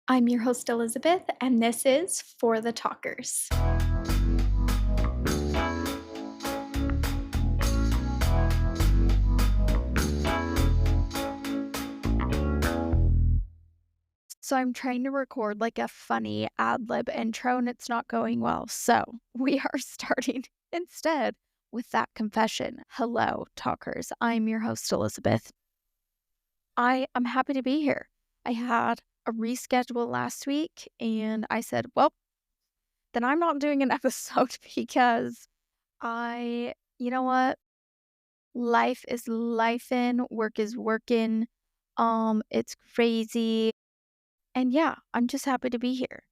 I'm your host, Elizabeth, and this is For the Talkers. So I'm trying to record like a funny ad lib intro and it's not going well. So we are starting instead with that confession. Hello, talkers. I'm your host, Elizabeth. I am happy to be here. I had a reschedule last week and I said, well, then I'm not doing an episode because you know what? Life is lifing, work is working. It's crazy. And yeah, I'm just happy to be here.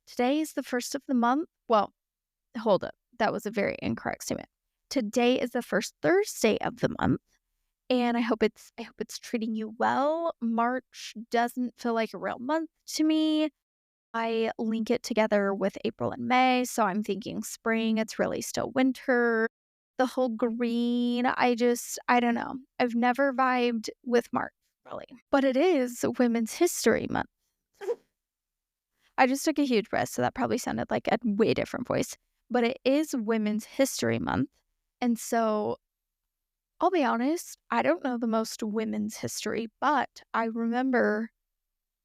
Today is the first of the month. Well, hold up. That was a very incorrect statement. Today is the first Thursday of the month, and I hope it's treating you well. March doesn't feel like a real month to me. I link it together with April and May, so I'm thinking spring. It's really still winter. The whole green, I don't know. I've never vibed with March, really. But it is Women's History Month. I just took a huge breath, so that probably sounded like a way different voice. But it is Women's History Month. And so I'll be honest, I don't know the most women's history, but I remember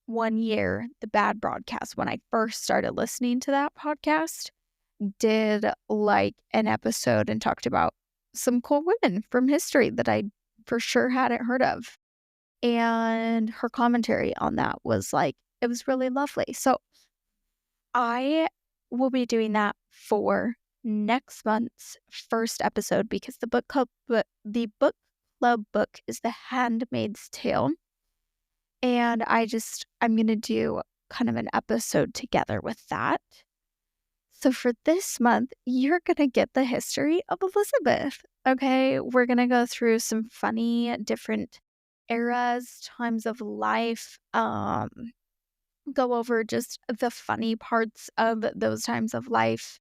one year, the Bad Broadcast, when I first started listening to that podcast, did like an episode and talked about some cool women from history that I for sure hadn't heard of. And her commentary on that was like, it was really lovely. So I will be doing that for next month's first episode because the book club book is The Handmaid's Tale. And I'm going to do kind of an episode together with that. So for this month, you're going to get the history of Elizabeth. Okay, we're going to go through some funny different eras, times of life, go over just the funny parts of those times of life.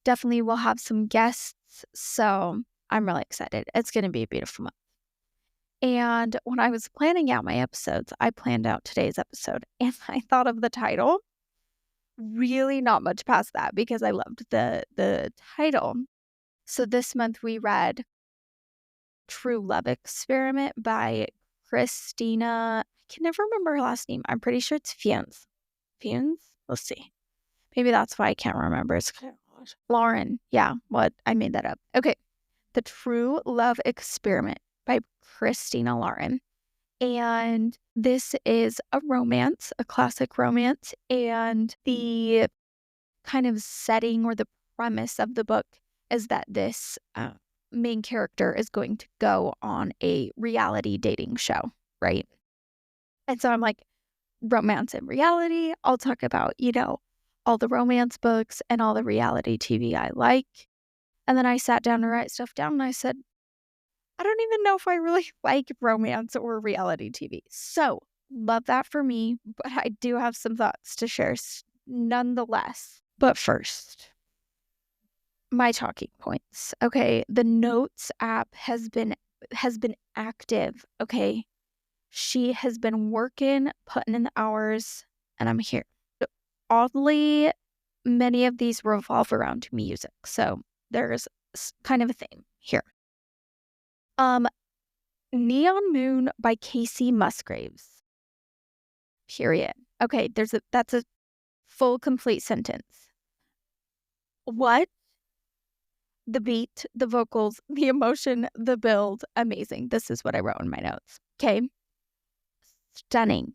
Definitely will have some guests, so I'm really excited. It's going to be a beautiful month. And when I was planning out my episodes, I planned out today's episode and I thought of the title. Really not much past that because I loved the title. So this month we read True Love Experiment by Christina. I can never remember her last name. I'm pretty sure it's Fiennes. Fiennes? Let's see. Maybe that's why I can't remember. It's Lauren. Yeah, what? I made that up. Okay. The True Love Experiment by Christina Lauren. And this is a romance, a classic romance. And the kind of setting or the premise of the book is that this main character is going to go on a reality dating show, right? And so I'm like, romance and reality. I'll talk about, all the romance books and all the reality TV I like. And then I sat down to write stuff down and I said, I don't even know if I really like romance or reality TV. So love that for me, but I do have some thoughts to share nonetheless. But first, my talking points. Okay, the Notes app has been active. Okay, she has been working, putting in the hours, and I'm here. Oddly, many of these revolve around music, so there's kind of a theme here. Neon Moon by Casey Musgraves. Period. Okay, that's a full complete sentence. What? The beat, the vocals, the emotion, the build, amazing. This is what I wrote in my notes. Okay. Stunning.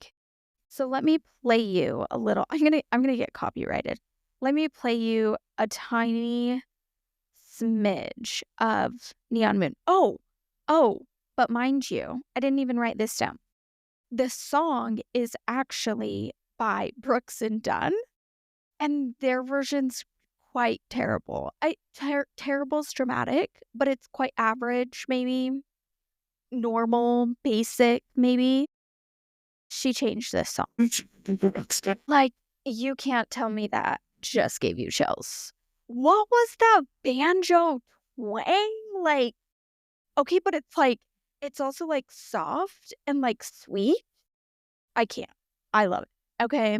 So let me play you a little. I'm gonna get copyrighted. Let me play you a tiny smidge of Neon Moon. Oh, but mind you, I didn't even write this down. The song is actually by Brooks and Dunn, and their version's quite terrible. Terrible's dramatic, but it's quite average, maybe. Normal, basic, maybe. She changed this song. Like, you can't tell me that just gave you chills. What was that banjo twang? Like, okay, but it's also like soft and like sweet. I can't. I love it. Okay.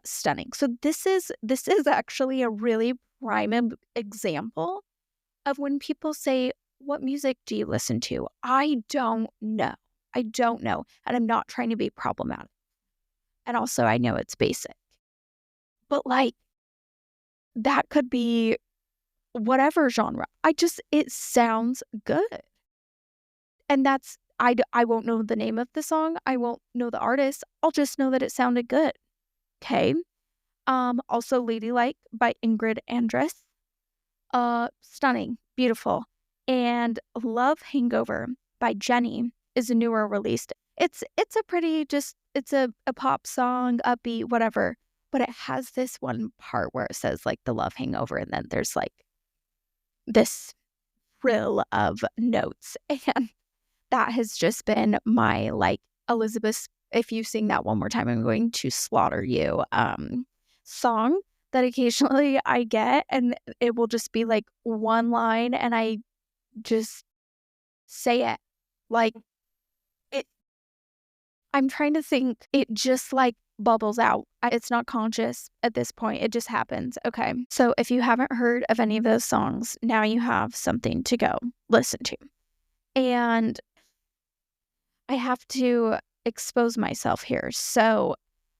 Stunning. So this is actually a really prime example of when people say, "What music do you listen to?" I don't know. I don't know, and I'm not trying to be problematic. And also, I know it's basic, but like that could be whatever genre. It sounds good, and I won't know the name of the song. I won't know the artist. I'll just know that it sounded good. Okay. Also, Ladylike by Ingrid Andress. Stunning, beautiful. And Love Hangover by Jenny is a newer released. It's a pretty just it's a pop song, upbeat, whatever. But it has this one part where it says like the love hangover, and then there's like this frill of notes. And that has just been my like Elizabeth, if you sing that one more time, I'm going to slaughter you song that occasionally I get, and it will just be like one line and I just say it. Like it I'm trying to think, it just like bubbles out. It's not conscious at this point. It just happens. Okay. So if you haven't heard of any of those songs, now you have something to go listen to. And I have to expose myself here. So,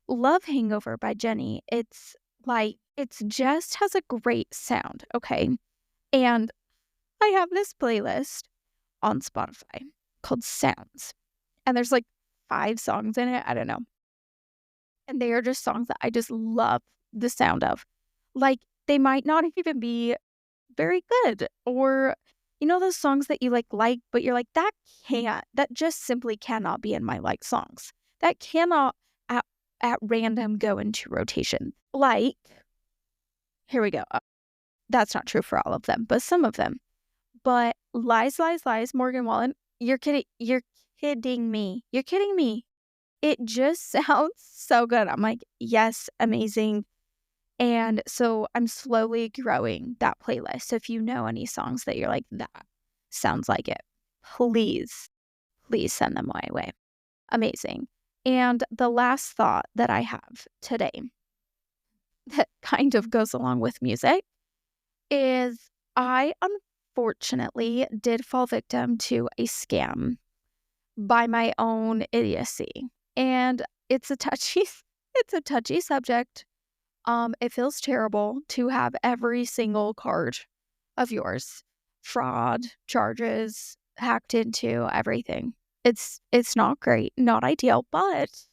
Love Hangover by Jenny, it's just has a great sound, okay? And I have this playlist on Spotify called Sounds. And there's like 5 songs in it, I don't know. And they are just songs that I just love the sound of. Like, they might not even be very good, or those songs that you like but you're like that just simply cannot be in my like songs, that cannot at random go into rotation. Like, here we go. That's not true for all of them, but some of them. But Lies Lies Lies, Morgan Wallen, you're kidding me, it just sounds so good. I'm like, yes, amazing. And so I'm slowly growing that playlist. So if you know any songs that you're like, that sounds like it, please, please send them my way. Amazing. And the last thought that I have today that kind of goes along with music is I unfortunately did fall victim to a scam by my own idiocy. And it's a touchy it's a touchy subject. It feels terrible to have every single card of yours fraud charges hacked into everything. It's not great, not ideal, but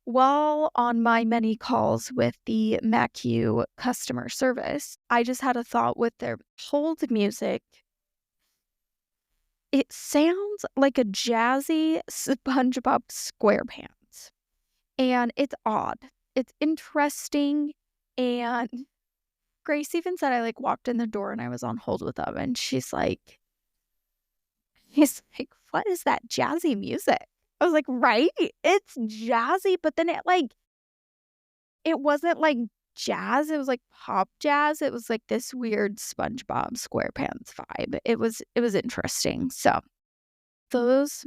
while on my many calls with the MacU customer service, I just had a thought with their hold music. It sounds like a jazzy SpongeBob SquarePants. And it's odd. It's interesting. And Grace even said I like walked in the door and I was on hold with them. And he's like, what is that jazzy music? I was like, right? It's jazzy. But then it wasn't like jazz. It was like pop jazz. It was like this weird SpongeBob SquarePants vibe. It was interesting. So those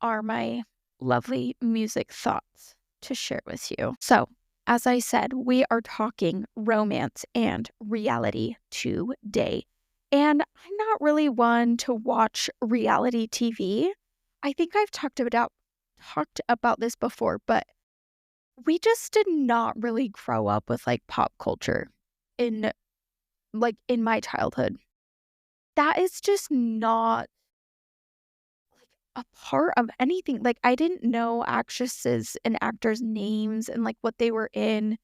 are my lovely music thoughts to share with you. So, as I said, we are talking romance and reality today. And I'm not really one to watch reality TV. I think I've talked about this before, but we just did not really grow up with like pop culture in in my childhood. That is just not a part of anything. Like, I didn't know actresses and actors' names and, like, what they were in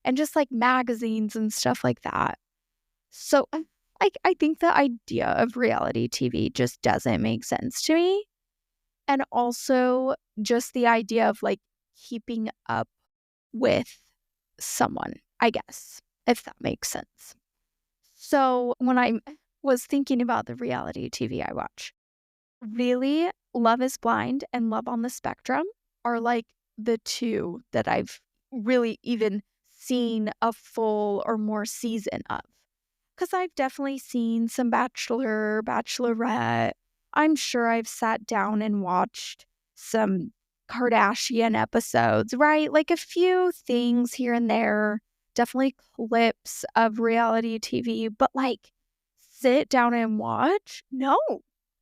and just, like, magazines and stuff like that. So, I think the idea of reality TV just doesn't make sense to me. And also just the idea of, like, keeping up with someone, I guess, if that makes sense. So, when I was thinking about the reality TV I watch, really, Love is Blind and Love on the Spectrum are like the two that I've really even seen a full or more season of. Because I've definitely seen some Bachelor, Bachelorette. I'm sure I've sat down and watched some Kardashian episodes, right? Like a few things here and there, definitely clips of reality TV, but like sit down and watch? No.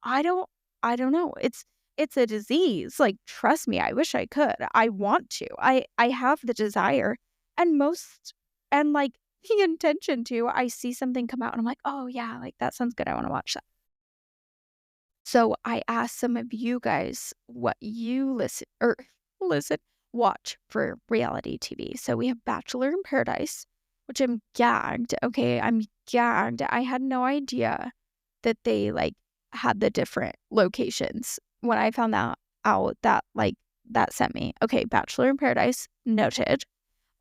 I don't I don't know. It's a disease. Like trust me, I wish I could. I want to. I have the desire and like the intention to. I see something come out and I'm like, "Oh yeah, like that sounds good. I want to watch that." So I asked some of you guys what you listen, watch for reality TV. So we have Bachelor in Paradise, which I'm gagged. Okay, I'm gagged. I had no idea that they like had the different locations. When I found that out, that like that sent me. Okay, Bachelor in Paradise, noted.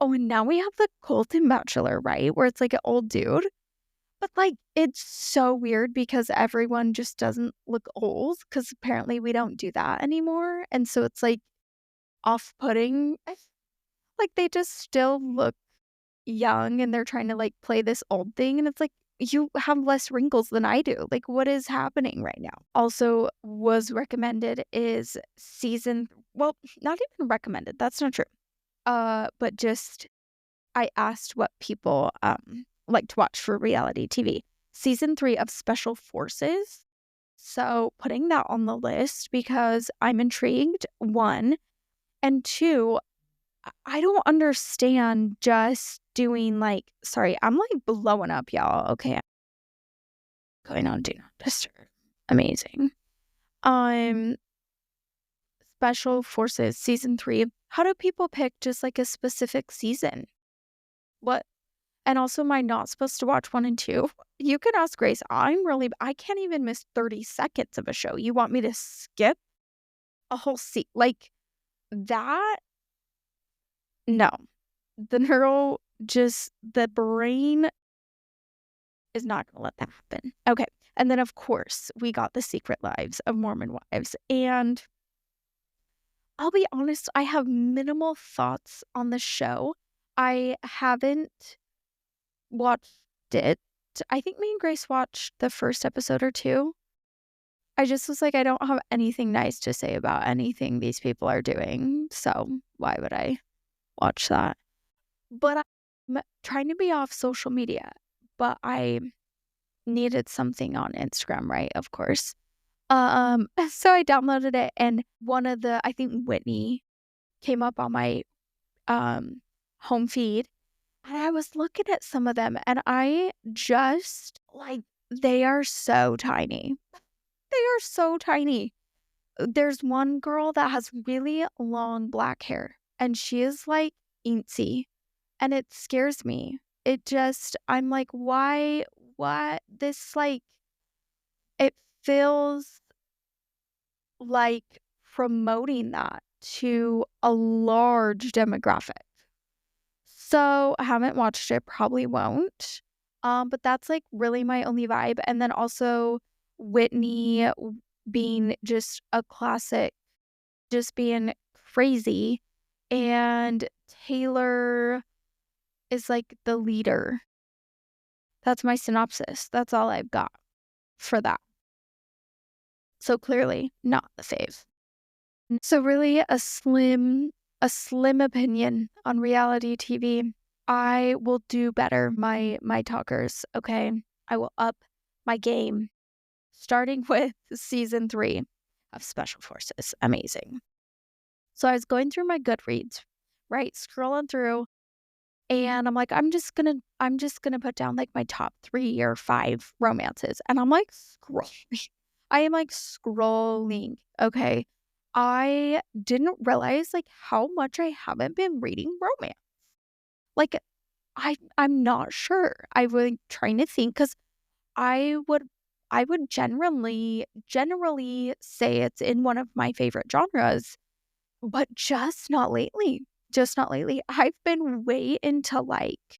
Oh, and now we have the Colton Bachelor, right? Where it's like an old dude. But, like, it's so weird because everyone just doesn't look old because apparently we don't do that anymore, and so it's, like, off-putting. Like, they just still look young and they're trying to, like, play this old thing, and it's like, "You have less wrinkles than I do." Like, what is happening right now? Also was recommended is not even recommended, that's not true. But just I asked what people like to watch for reality TV. Season 3 of Special Forces. So putting that on the list because I'm intrigued, one. And two, I don't understand just doing like, sorry, I'm like blowing up, y'all. Okay. Going on Do Not Disturb. Amazing. Um, Special Forces Season 3. How do people pick just like a specific season? What And also, am I not supposed to watch 1 and 2? You can ask Grace. I can't even miss 30 seconds of a show. You want me to skip a whole like, that? No. The brain is not gonna let that happen. Okay, and then, of course, we got The Secret Lives of Mormon Wives, and I'll be honest, I have minimal thoughts on the show. I haven't watched it. I think me and Grace watched the first episode or 2. I just was like, I don't have anything nice to say about anything these people are doing, so why would I watch that? But I'm trying to be off social media, but I needed something on Instagram, right? Of course. So I downloaded it, and I think Whitney came up on my home feed. And I was looking at some of them and I just like, they are so tiny. They are so tiny. There's one girl that has really long black hair and she is like eensy and it scares me. I'm like, why, what? It feels like promoting that to a large demographic. So, I haven't watched it, probably won't. But that's, like, really my only vibe, and then also Whitney being just a classic, just being crazy, and Taylor is, like, the leader. That's my synopsis. That's all I've got for that. So, clearly not the fave. So, really a slim opinion on reality TV. I will do better, my talkers, okay? I will up my game, starting with season 3 of Special Forces. Amazing. So I was going through my Goodreads, right? Scrolling through, and I'm like, I'm just gonna put down like my top 3 or 5 romances. And I'm like scrolling. I am like scrolling. Okay. I didn't realize like how much I haven't been reading romance. Like I'm not sure. I was trying to think because I would I would generally say it's in one of my favorite genres, but just not lately. Just not lately. I've been way into like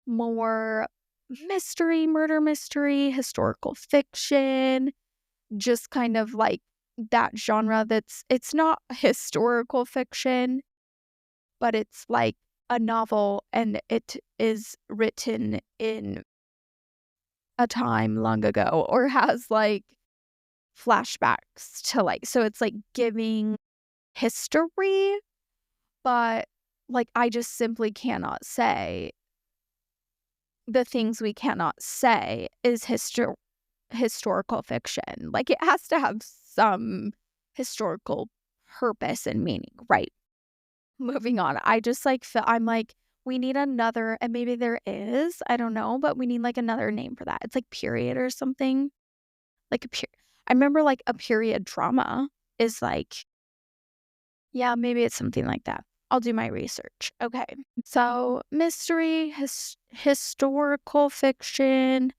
more mystery, murder mystery, historical fiction, just kind of like that genre it's not historical fiction, but it's like a novel and it is written in a time long ago or has like flashbacks to like, so it's like giving history, but like I just simply cannot say the things we cannot say is historical fiction. Like, it has to have some historical purpose and meaning, right? Moving on. I just, like, feel I'm like, we need another, and maybe there is, I don't know, but we need, like, another name for that. It's, like, period or something. Like, I remember, like, a period drama is, like, yeah, maybe it's something like that. I'll do my research. Okay. So, mystery, historical fiction,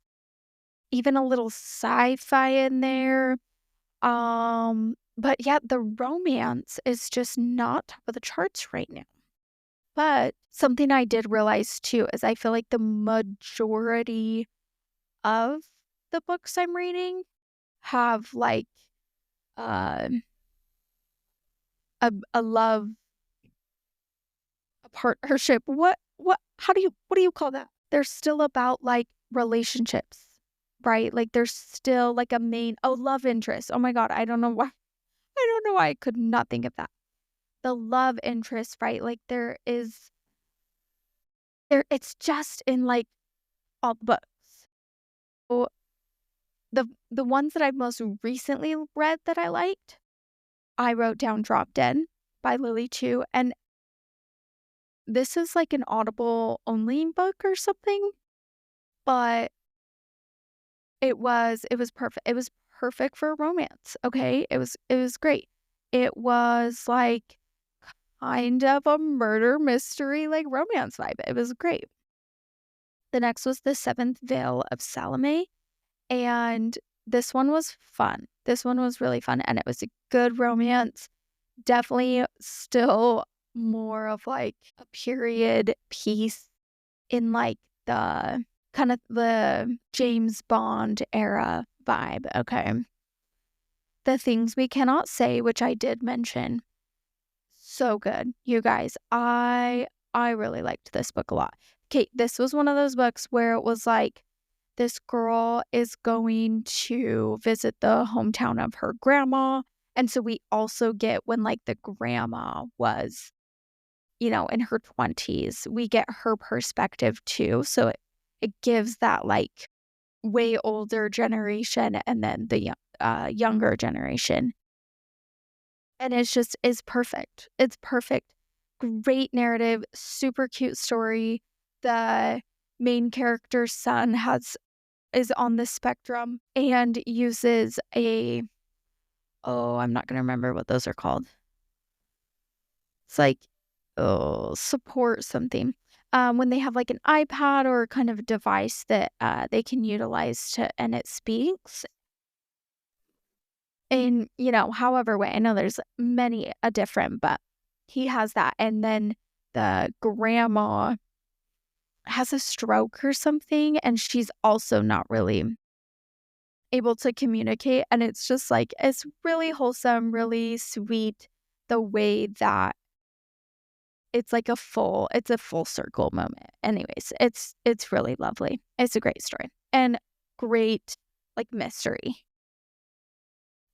even a little sci-fi in there. But yeah, the romance is just not top of the charts right now. But something I did realize too is I feel like the majority of the books I'm reading have like uh, a love, a partnership. What do you call that? They're still about like relationships, right? Like there's still like a love interest. Oh my God, I don't know why. I don't know why I could not think of that. The love interest, right? Like it's just in like all the books. So the ones that I've most recently read that I liked, I wrote down Drop Dead by Lily Chu, and this is like an Audible only book or something, but it was perfect. It was perfect for romance. Okay. It was great. It was like kind of a murder mystery, like romance vibe. It was great. The next was The Seventh Veil of Salome. And this one was fun. This one was really fun. And it was a good romance. Definitely still more of like a period piece in like the kind of the James Bond era vibe. Okay. The Things We Cannot Say, which I did mention. So good. You guys, I really liked this book a lot. Okay, this was one of those books where it was like this girl is going to visit the hometown of her grandma. And so we also get when like the grandma was, in her 20s, we get her perspective too. So it gives that like way older generation and then the younger generation. And is perfect. It's perfect. Great narrative, super cute story. The main character's son is on the spectrum and uses I'm not going to remember what those are called. It's like, support something. When they have like an iPad or kind of a device that they can utilize and it speaks in, however way. I know there's many a different, but he has that. And then the grandma has a stroke or something, and she's also not really able to communicate. And it's just like, it's really wholesome, really sweet, the way that it's a full circle moment. Anyways, it's really lovely. It's a great story and great like mystery.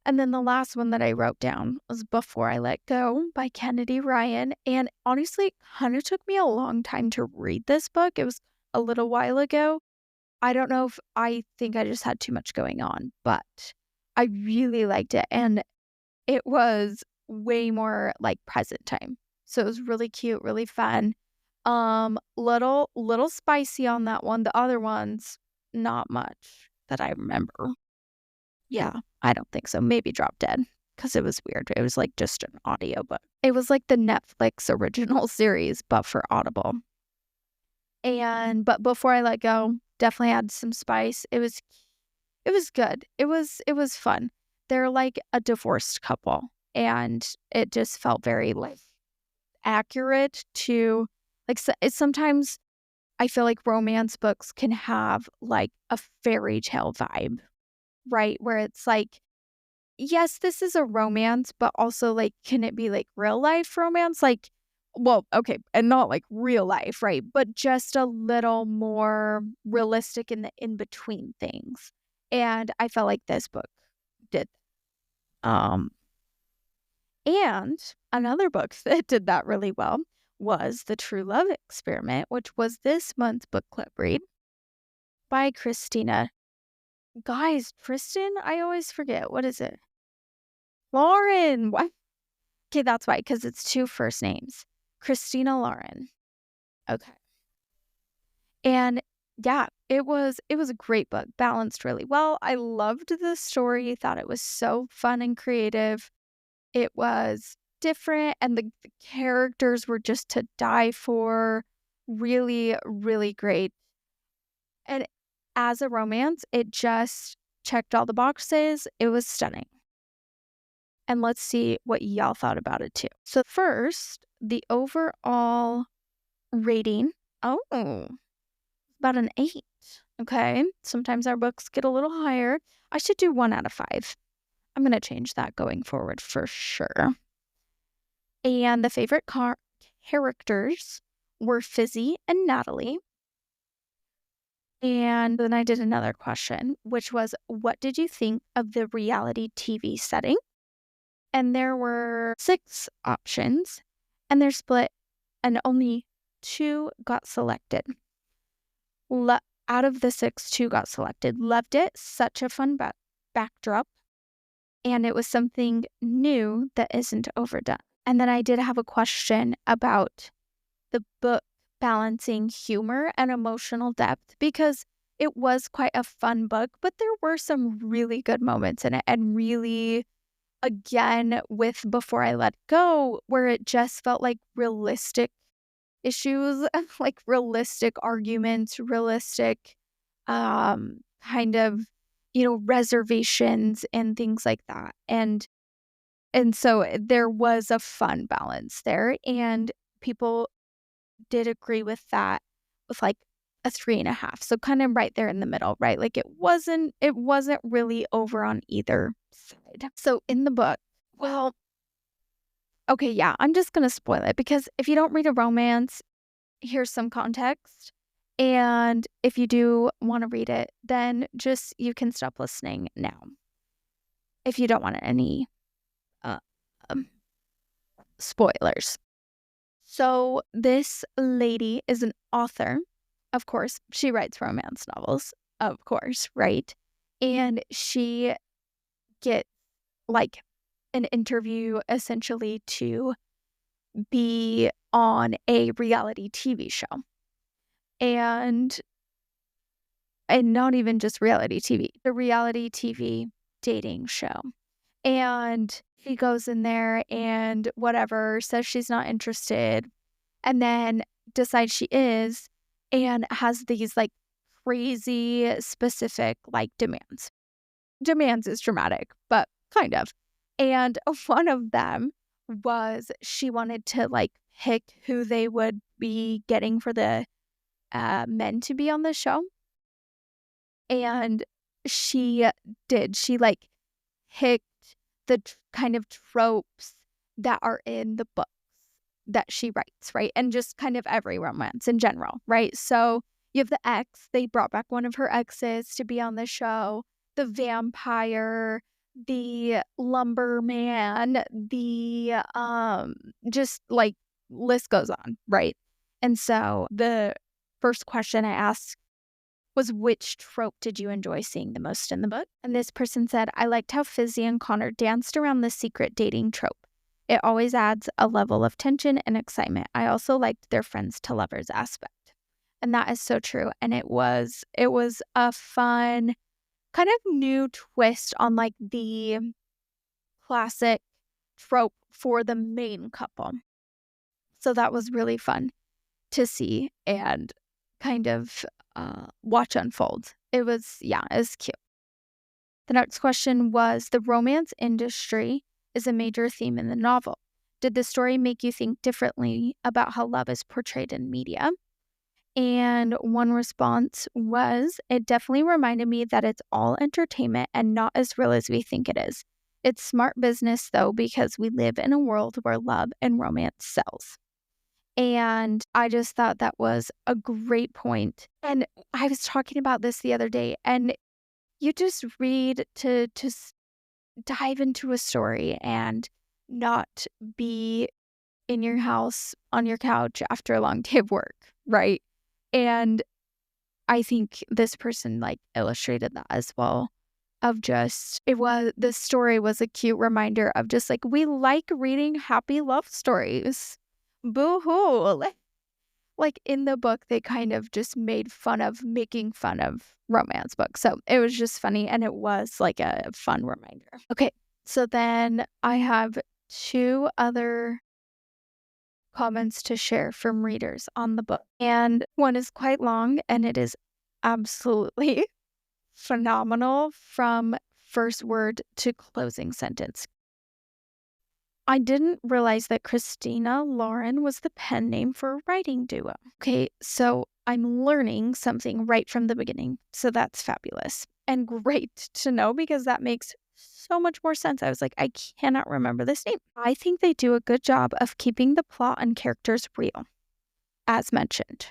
And then the last one that I wrote down was Before I Let Go by Kennedy Ryan. And honestly, it kind of took me a long time to read this book. It was a little while ago. I don't know if I think I just had too much going on, but I really liked it. And it was way more like present time. So it was really cute, really fun. Little spicy on that one. The other ones, not much that I remember. Yeah, I don't think so. Maybe Drop Dead because it was weird. It was like just an audio book. It was like the Netflix original series, but for Audible. But Before I Let Go, definitely had some spice. It was good. It was fun. They're like a divorced couple, and it just felt very like accurate to like it's sometimes I feel like romance books can have like a fairy tale vibe, right? Where it's like, yes, this is a romance, but also like, can it be like real life romance? Like, well, okay, and not like real life, right? But just a little more realistic in the in between things. And I felt like this book did. Um, And another book that did that really well was The True Love Experiment, which was this month's book club read by Christina. Guys, Kristen, I always forget. What is it? Lauren. What? Okay, that's why, because it's two first names. Christina Lauren. Okay. And yeah, it was a great book, balanced really well. I loved the story, thought it was so fun and creative. It was different, and the characters were just to die for. Really, really great. And as a romance, it just checked all the boxes. It was stunning. And let's see what y'all thought about it too. So first, the overall rating. Oh, about an 8. Okay. Sometimes our books get a little higher. I should do 1 out of 5. I'm going to change that going forward for sure. And the favorite characters were Fizzy and Natalie. And then I did another question, which was, what did you think of the reality TV setting? And there were 6 options, and they're split, and only 2 got selected. Out of the 6, 2 got selected. Loved it. Such a fun backdrop. And it was something new that isn't overdone. And then I did have a question about the book balancing humor and emotional depth, because it was quite a fun book, but there were some really good moments in it, and really, again, with Before I Let Go, where it just felt like realistic issues, like realistic arguments, realistic kind of, reservations and things like that. And so there was a fun balance there, and people did agree with that, with like a 3.5. So kind of right there in the middle, right? Like it wasn't really over on either side. So in the book, well, okay, yeah, I'm just going to spoil it, because if you don't read a romance, here's some context. And if you do want to read it, then just, you can stop listening now if you don't want any spoilers. So this lady is an author. Of course, she writes romance novels, of course, right? And she gets like an interview essentially to be on a reality TV show. And not even just reality TV, the reality TV dating show. And she goes in there and whatever, says she's not interested, and then decides she is, and has these like crazy specific like demands. Demands is dramatic, but kind of. And one of them was she wanted to like pick who they would be getting for the men to be on the show. And she did. She like picked the kind of tropes that are in the books that she writes, right? And just kind of every romance in general, right? So you have the ex, they brought back one of her exes to be on the show, the vampire, the lumberman, the just like list goes on, right? And so the first question I asked was, which trope did you enjoy seeing the most in the book? And this person said, I liked how Fizzy and Connor danced around the secret dating trope. It always adds a level of tension and excitement. I also liked their friends to lovers aspect. And that is so true. And it was a fun kind of new twist on like the classic trope for the main couple. So that was really fun to see and kind of watch unfold. It was cute. The next question was, the romance industry is a major theme in the novel. Did the story make you think differently about how love is portrayed in media? And one response was, it definitely reminded me that it's all entertainment and not as real as we think it is. It's smart business though, because we live in a world where love and romance sells. And I just thought that was a great point. And I was talking about this the other day, and you just read to dive into a story, and not be in your house on your couch after a long day of work, right? And I think this person like illustrated that as well. Of just, the story was a cute reminder of just like, we like reading happy love stories. Boo hoo. Like in the book, they kind of just making fun of romance books. So it was just funny and it was like a fun reminder. Okay, so then I have two other comments to share from readers on the book. And one is quite long and it is absolutely phenomenal from first word to closing sentence. I didn't realize that Christina Lauren was the pen name for a writing duo. Okay, so I'm learning something right from the beginning. So that's fabulous and great to know because that makes so much more sense. I was like, I cannot remember this name. I think they do a good job of keeping the plot and characters real, as mentioned.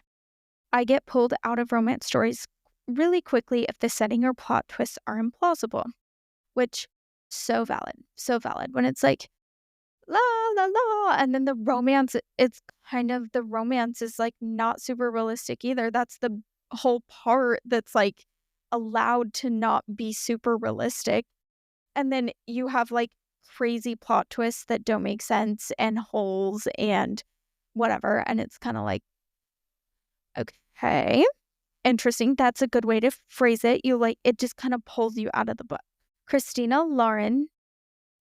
I get pulled out of romance stories really quickly if the setting or plot twists are implausible, which so valid. When it's like, la la la, and then the romance, the romance is like not super realistic either. That's the whole part that's like allowed to not be super realistic. And then you have like crazy plot twists that don't make sense and holes and whatever. And it's kind of like, okay, interesting. That's a good way to phrase it. It just kind of pulls you out of the book. Christina Lauren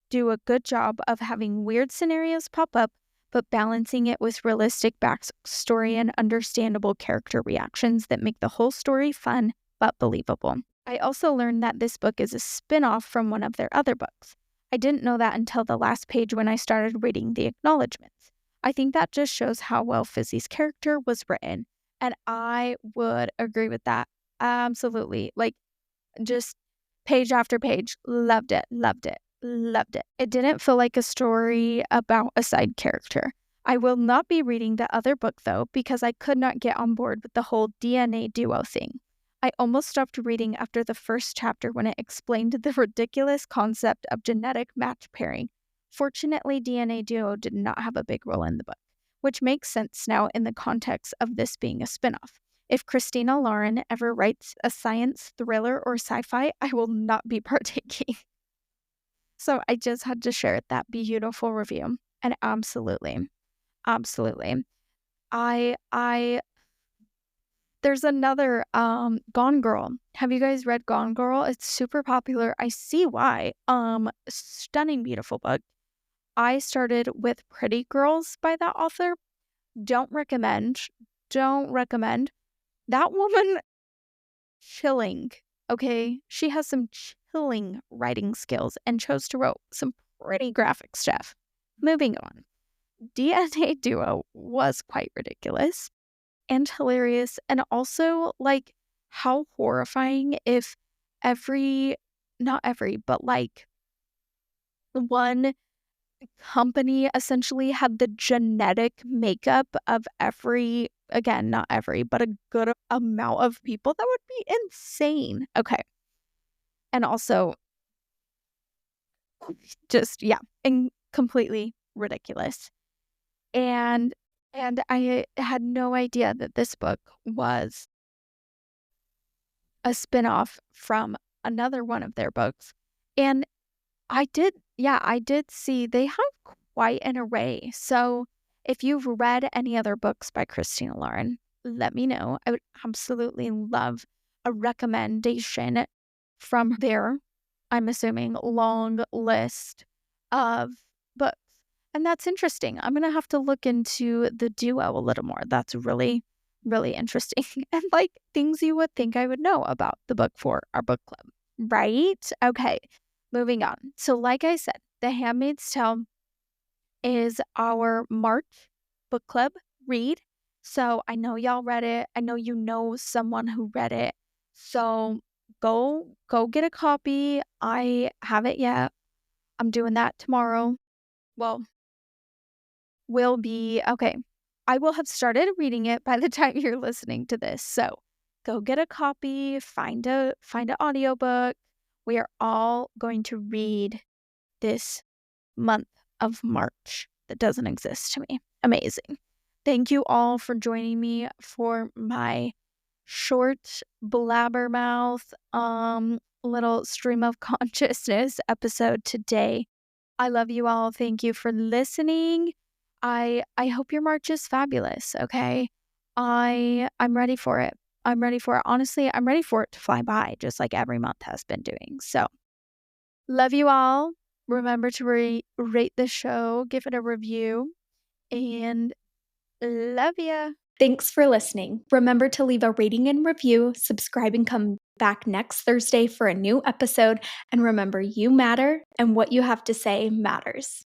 do a good job of having weird scenarios pop up, but balancing it with realistic backstory and understandable character reactions that make the whole story fun but believable. I also learned that this book is a spin-off from one of their other books. I didn't know that until the last page when I started reading the acknowledgments. I think that just shows how well Fizzy's character was written, and I would agree with that. Absolutely. Like, just page after page, loved it. It didn't feel like a story about a side character. I will not be reading the other book, though, because I could not get on board with the whole DNA duo thing. I almost stopped reading after the first chapter when it explained the ridiculous concept of genetic match pairing. Fortunately, DNA duo did not have a big role in the book, which makes sense now in the context of this being a spinoff. If Christina Lauren ever writes a science thriller or sci-fi, I will not be partaking. So I just had to share that beautiful review. And absolutely. I there's another Gone Girl. Have you guys read Gone Girl? It's super popular. I see why. Stunning, beautiful book. I started with Pretty Girls by that author. Don't recommend. That woman, chilling. Okay, she has some chilling writing skills and chose to write some pretty graphic stuff. Moving on. DNA Duo was quite ridiculous and hilarious, and also like how horrifying if not every, but like one company essentially had the genetic makeup of every, again, not every, but a good amount of people. That would be insane. Okay. And also just, yeah, and completely ridiculous. And I had no idea that this book was a spinoff from another one of their books. And I did see they have quite an array. So if you've read any other books by Christina Lauren, let me know. I would absolutely love a recommendation from their, I'm assuming, long list of books. And that's interesting. I'm going to have to look into the duo a little more. That's really, really interesting. And like things you would think I would know about the book for our book club, right? Okay, moving on. So like I said, The Handmaid's Tale is our March book club read. So I know y'all read it. I know you know someone who read it. So go get a copy. I haven't yet. I'm doing that tomorrow. Well, will be okay. I will have started reading it by the time you're listening to this. So go get a copy, find an audiobook. We are all going to read this month of March that doesn't exist to me. Amazing. Thank you all for joining me for my short blabbermouth little stream of consciousness episode today. I love you all. Thank you for listening. I hope your March is fabulous, okay? I'm ready for it. I'm ready for it. Honestly, I'm ready for it to fly by, just like every month has been doing. So, love you all. Remember to rate the show, give it a review, and love ya. Thanks for listening. Remember to leave a rating and review, subscribe, and come back next Thursday for a new episode. And remember, you matter, and what you have to say matters.